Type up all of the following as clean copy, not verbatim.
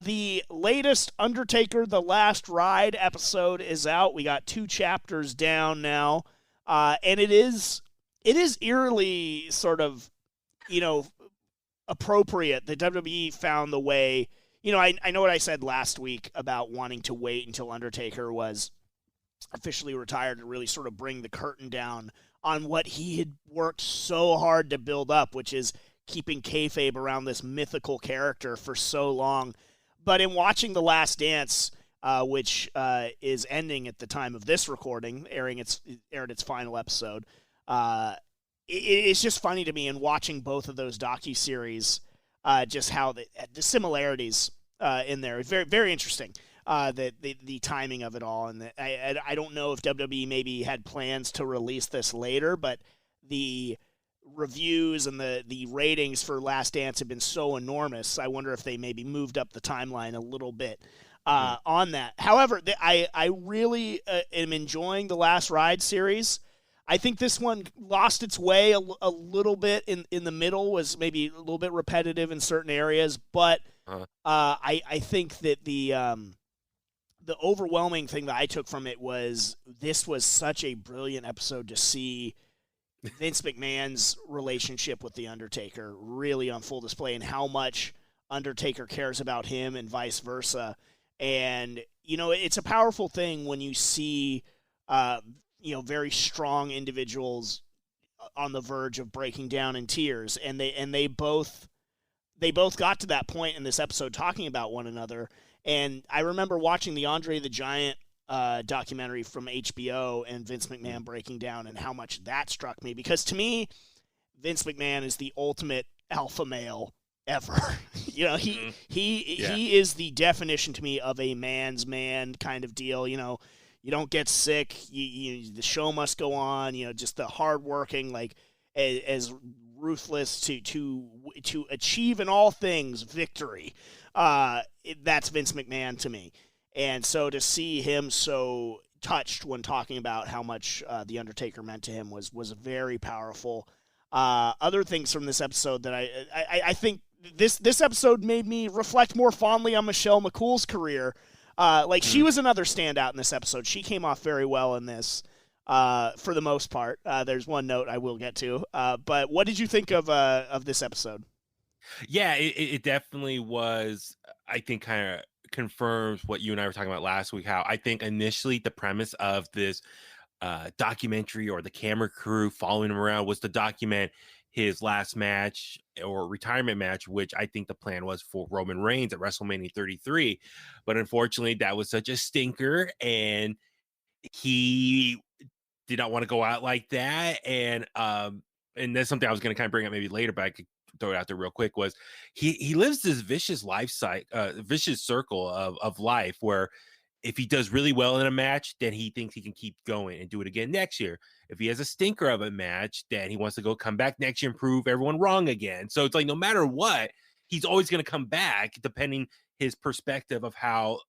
The latest Undertaker The Last Ride episode is out. We got 2 chapters down now. And it is eerily sort of, you know, appropriate that WWE found the way. I know what I said last week about wanting to wait until Undertaker was officially retired to really sort of bring the curtain down on what he had worked so hard to build up, which is keeping kayfabe around this mythical character for so long. But in watching The Last Dance, which is ending at the time of this recording, aired its final episode, it's just funny to me in watching both of those docuseries, just how the similarities in there is very, very interesting. The timing of it all, and I don't know if WWE maybe had plans to release this later, but the reviews and the ratings for Last Dance have been so enormous. I wonder if they maybe moved up the timeline a little bit on that. However, I really am enjoying the Last Ride series. I think this one lost its way a little bit in the middle, was maybe a little bit repetitive in certain areas, but I think that the overwhelming thing that I took from it was this was such a brilliant episode to see Vince McMahon's relationship with The Undertaker really on full display, and how much Undertaker cares about him and vice versa. And, it's a powerful thing when you see, very strong individuals on the verge of breaking down in tears. And they both got to that point in this episode talking about one another. And I remember watching the Andre the Giant documentary from HBO and Vince McMahon breaking down, and how much that struck me. Because to me, Vince McMahon is the ultimate alpha male ever. He is the definition to me of a man's man kind of deal. You don't get sick. The show must go on. Just the hardworking, like as ruthless to achieve in all things victory. That's Vince McMahon to me. And so to see him so touched when talking about how much The Undertaker meant to him was very powerful. Other things from this episode that I think this episode made me reflect more fondly on Michelle McCool's career. She was another standout in this episode. She came off very well in this for the most part. There's one note I will get to. But what did you think of this episode? Yeah, it definitely was, I think, kind of confirms what you and I were talking about last week, how I think initially the premise of this documentary, or the camera crew following him around, was to document his last match or retirement match, which I think the plan was for Roman Reigns at WrestleMania 33. But unfortunately, that was such a stinker, and he did not want to go out like that. And that's something I was going to kind of bring up maybe later, but I could throw it out there real quick. Was he lives this vicious vicious circle of life, where if he does really well in a match, then he thinks he can keep going and do it again next year. If he has a stinker of a match, then he wants to come back next year and prove everyone wrong again. So it's like, no matter what, he's always going to come back, depending his perspective of how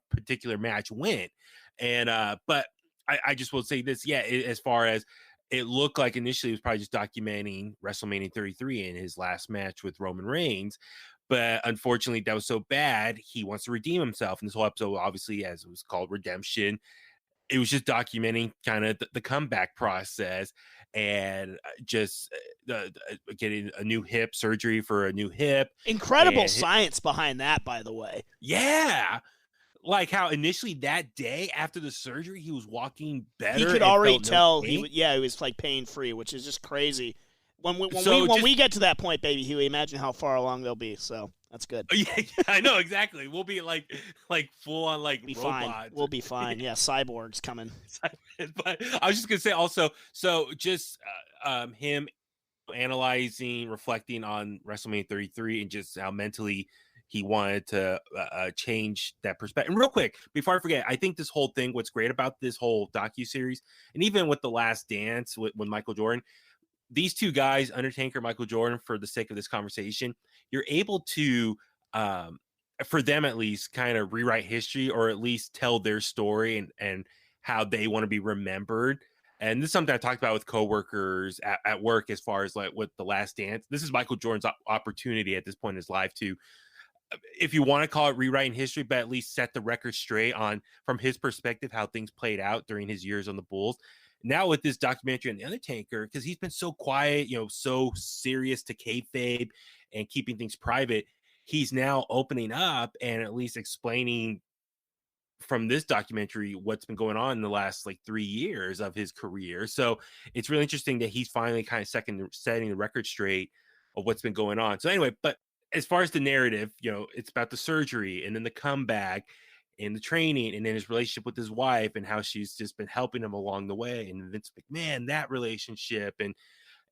particular match went. And but I just will say this, as far as it looked like initially, it was probably just documenting WrestleMania 33 and his last match with Roman Reigns. But unfortunately, that was so bad, he wants to redeem himself. And this whole episode, obviously, as it was called, Redemption, it was just documenting kind of the comeback process, and just getting a new hip surgery for a new hip. Incredible science behind that, by the way. Yeah. Like how initially that day after the surgery, he was walking better. He could already tell he was like pain free, which is just crazy. When we get to that point, baby Huey, imagine how far along they'll be. So that's good. Yeah, I know exactly. We'll be like full on like be robots. Fine. We'll be fine. Yeah, cyborgs coming. But I was just gonna say also, so just him analyzing, reflecting on WrestleMania 33, and just how mentally he wanted to change that perspective. And real quick, before I forget, I think this whole thing, what's great about this whole docuseries, and even with The Last Dance with Michael Jordan, these two guys, Undertaker, Michael Jordan, for the sake of this conversation, you're able to, for them at least, kind of rewrite history, or at least tell their story and how they want to be remembered. And this is something I talked about with coworkers at work, as far as like with The Last Dance. This is Michael Jordan's opportunity at this point in his life to if you want to call it rewriting history, but at least set the record straight on, from his perspective, how things played out during his years on the Bulls. Now with this documentary on the Undertaker, because he's been so quiet, so serious to kayfabe and keeping things private, he's now opening up and at least explaining from this documentary what's been going on in the last like 3 years of his career. So it's really interesting that he's finally kind of setting the record straight of what's been going on. So anyway, but as far as the narrative, it's about the surgery and then the comeback and the training and then his relationship with his wife and how she's just been helping him along the way, and Vince McMahon, that relationship,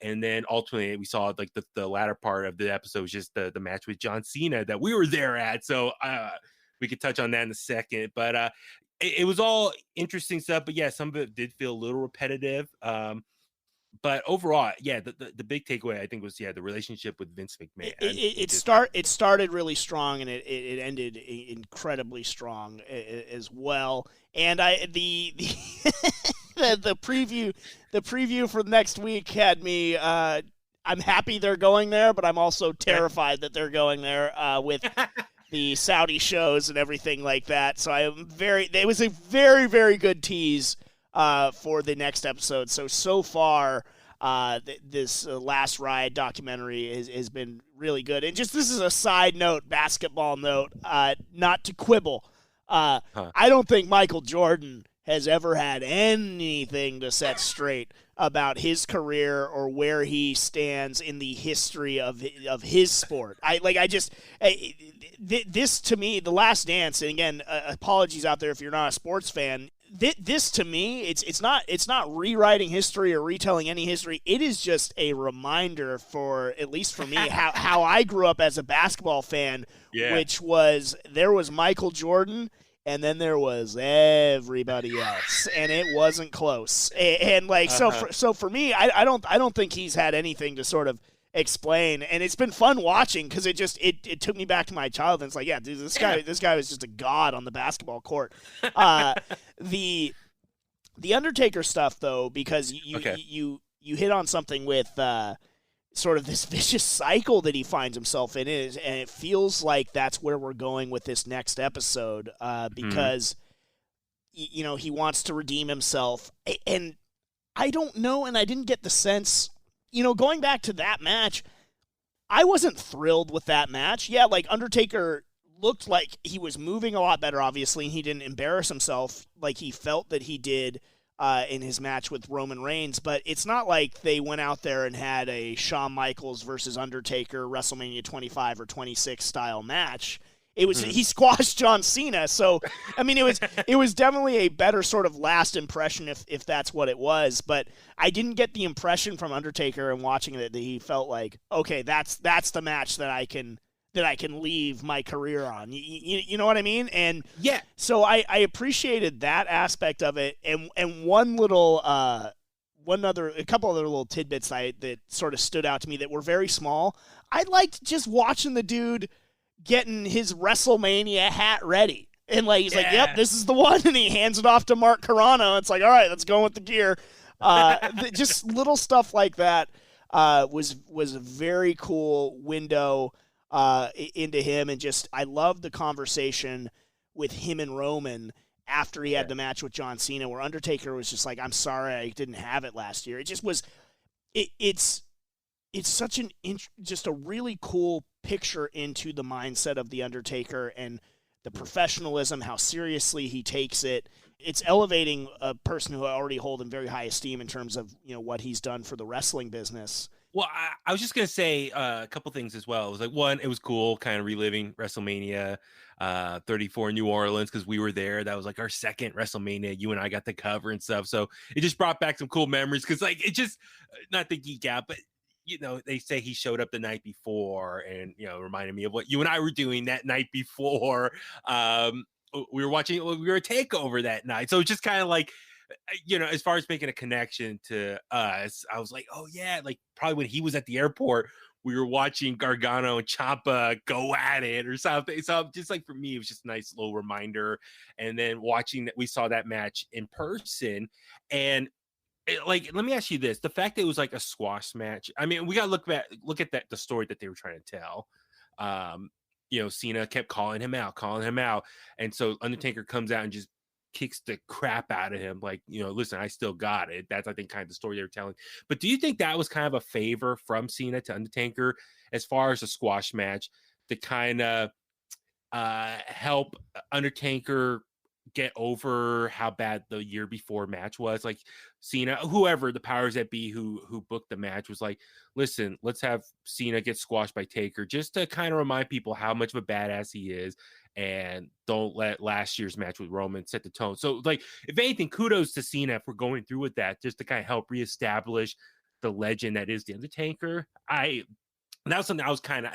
and then ultimately we saw like the latter part of the episode was just the match with John Cena that we were there at. So we could touch on that in a second, but it was all interesting stuff. But yeah, some of it did feel a little repetitive. But overall, yeah, the big takeaway I think was the relationship with Vince McMahon. It started really strong and it ended incredibly strong as well. And the the preview for next week had me. I'm happy they're going there, but I'm also terrified that they're going there with the Saudi shows and everything like that. So it was a very, very good tease for the next episode. So far, this Last Ride documentary has been really good. And just, this is a side note, basketball note, not to quibble. I don't think Michael Jordan has ever had anything to set straight about his career or where he stands in the history of his sport. This to me, The Last Dance, and again, apologies out there if you're not a sports fan. This to me, it's not rewriting history or retelling any history. It is just a reminder, for at least for me, how I grew up as a basketball fan, which was, there was Michael Jordan, and then there was everybody else, and it wasn't close. And like so for me, I don't think he's had anything to sort of explain, and it's been fun watching because it took me back to my childhood. It's like, yeah, dude, this guy was just a god on the basketball court. The Undertaker stuff though, because you hit on something with sort of this vicious cycle that he finds himself in, and it feels like that's where we're going with this next episode, because he wants to redeem himself, and I don't know, and I didn't get the sense. Going back to that match, I wasn't thrilled with that match. Yeah, like Undertaker looked like he was moving a lot better, obviously, and he didn't embarrass himself like he felt that he did in his match with Roman Reigns. But it's not like they went out there and had a Shawn Michaels versus Undertaker WrestleMania 25 or 26 style match. It was he squashed John Cena, so I mean it was definitely a better sort of last impression if that's what it was. But I didn't get the impression from Undertaker and watching it that he felt like, okay, that's the match that I can leave my career on. You know what I mean? And yeah, so I appreciated that aspect of it. And a couple other little tidbits that sort of stood out to me that were very small. I liked just watching the dude getting his WrestleMania hat ready. And like he's like, yep, this is the one, and he hands it off to Mark Carrano. It's like, all right, let's go with the gear. Just little stuff like that was a very cool window into him, and just I love the conversation with him and Roman after he had the match with John Cena, where Undertaker was just like, I'm sorry I didn't have it last year. It just was it's such just a really cool picture into the mindset of the Undertaker and the professionalism, how seriously he takes it. It's elevating a person who I already hold in very high esteem in terms of what he's done for the wrestling business. Well, I was just going to say a couple things as well. It was like, one, it was cool kind of reliving WrestleMania 34 in New Orleans, because we were there. That was like our second WrestleMania. You and I got to cover and stuff. So it just brought back some cool memories, because like it just, not to geek out, but they say he showed up the night before and, reminded me of what you and I were doing that night before. We were a takeover that night. So it's just kind of like, as far as making a connection to us, I was like, oh yeah, like probably when he was at the airport, we were watching Gargano and Ciampa go at it or something. So just like for me, it was just a nice little reminder. And then watching that, we saw that match in person, and like, let me ask you this: the fact that it was like a squash match. I mean, we got to look at the story that they were trying to tell. Cena kept calling him out. And so Undertaker comes out and just kicks the crap out of him. Like, listen, I still got it. That's, I think, kind of the story they were telling. But do you think that was kind of a favor from Cena to Undertaker as far as a squash match to kind of help Undertaker get over how bad the year before match was? Like, Cena, whoever the powers that be who booked the match was like, listen, let's have Cena get squashed by Taker just to kind of remind people how much of a badass he is, and don't let last year's match with Roman set the tone. So, like, if anything, kudos to Cena for going through with that just to kind of help reestablish the legend that is the Undertaker. That was something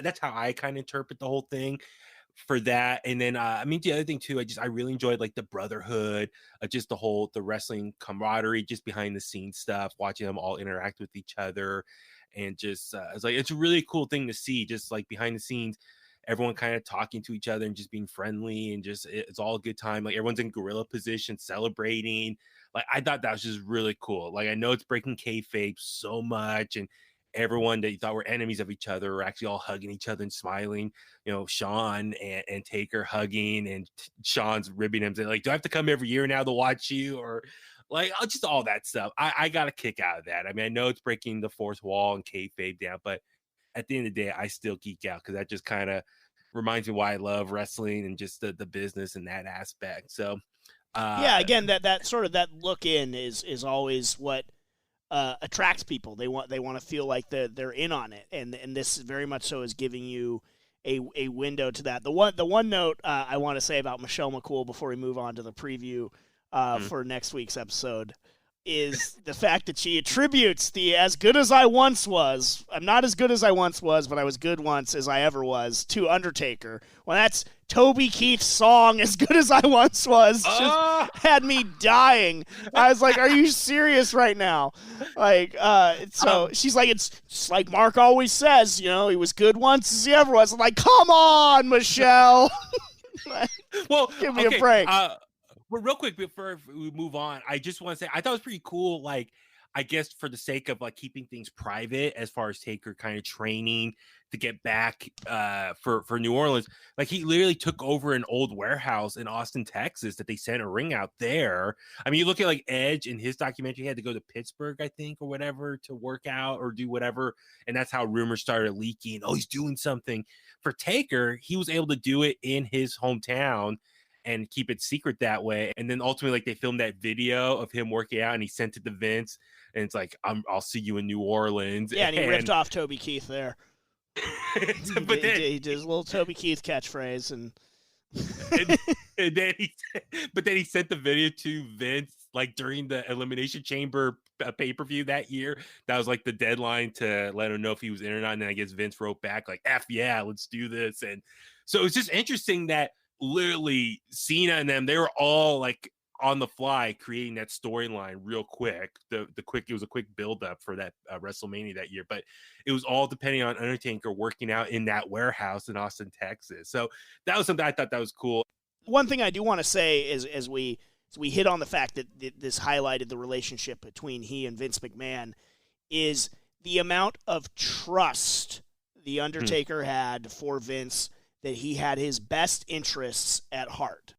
that's how I kind of interpret the whole thing for that. And then the other thing too, I really enjoyed like the brotherhood, just the wrestling camaraderie, just behind the scenes stuff, watching them all interact with each other. And just it's a really cool thing to see, just like behind the scenes, everyone kind of talking to each other and just being friendly, and just it's all a good time. Like, everyone's in gorilla position celebrating. Like, I thought that was just really cool. Like, I know it's breaking kayfabe so much, and everyone that you thought were enemies of each other were actually all hugging each other and smiling. Shawn and Taker hugging, and Shawn's ribbing him, saying, like, do I have to come every year now to watch you? Or like, just all that stuff. I got a kick out of that. I mean, I know it's breaking the fourth wall and kayfabe down, but at the end of the day, I still geek out because that just kind of reminds me why I love wrestling and just the business and that aspect. So, Yeah, again, that sort of that look in is always what attracts people. They want to feel like they're in on it, and this very much so is giving you a window to that. The one note I want to say about Michelle McCool before we move on to the preview for next week's episode is the fact that she attributes the "as good as I once was, I'm not as good as I once was, but I was good once as I ever was" to Undertaker. Well, that's Toby Keith's song "As Good as I Once Was." Just had me dying. I was like, are you serious right now? Like, so she's like, it's like Mark always says, he was good once as he ever was. I'm like, come on, Michelle. Well, give me a break. Well, real quick before we move on, I just want to say I thought it was pretty cool. Like, I guess for the sake of like keeping things private, as far as Taker kind of training to get back for New Orleans, like, he literally took over an old warehouse in Austin, Texas, that they sent a ring out there. I mean, you look at like Edge in his documentary, he had to go to Pittsburgh, I think, or whatever, to work out or do whatever, and that's how rumors started leaking. Oh, he's doing something. For Taker, he was able to do it in his hometown and keep it secret that way. And then ultimately, like, they filmed that video of him working out and he sent it to Vince, and it's like, I'll see you in New Orleans. Yeah, and he ripped off Toby Keith there. But then he did his little Toby Keith catchphrase, and then he sent the video to Vince like during the Elimination Chamber pay-per-view that year. That was like the deadline to let him know if he was in or not. And then I guess Vince wrote back like, F yeah, let's do this. And so it's just interesting that literally Cena and them, they were all like on the fly creating that storyline real quick. It was a quick build-up for that WrestleMania that year, but it was all depending on Undertaker working out in that warehouse in Austin, Texas. So that was something I thought that was cool. One thing I do want to say is, as we hit on the fact that this highlighted the relationship between he and Vince McMahon, is the amount of trust the Undertaker had for Vince, that he had his best interests at heart.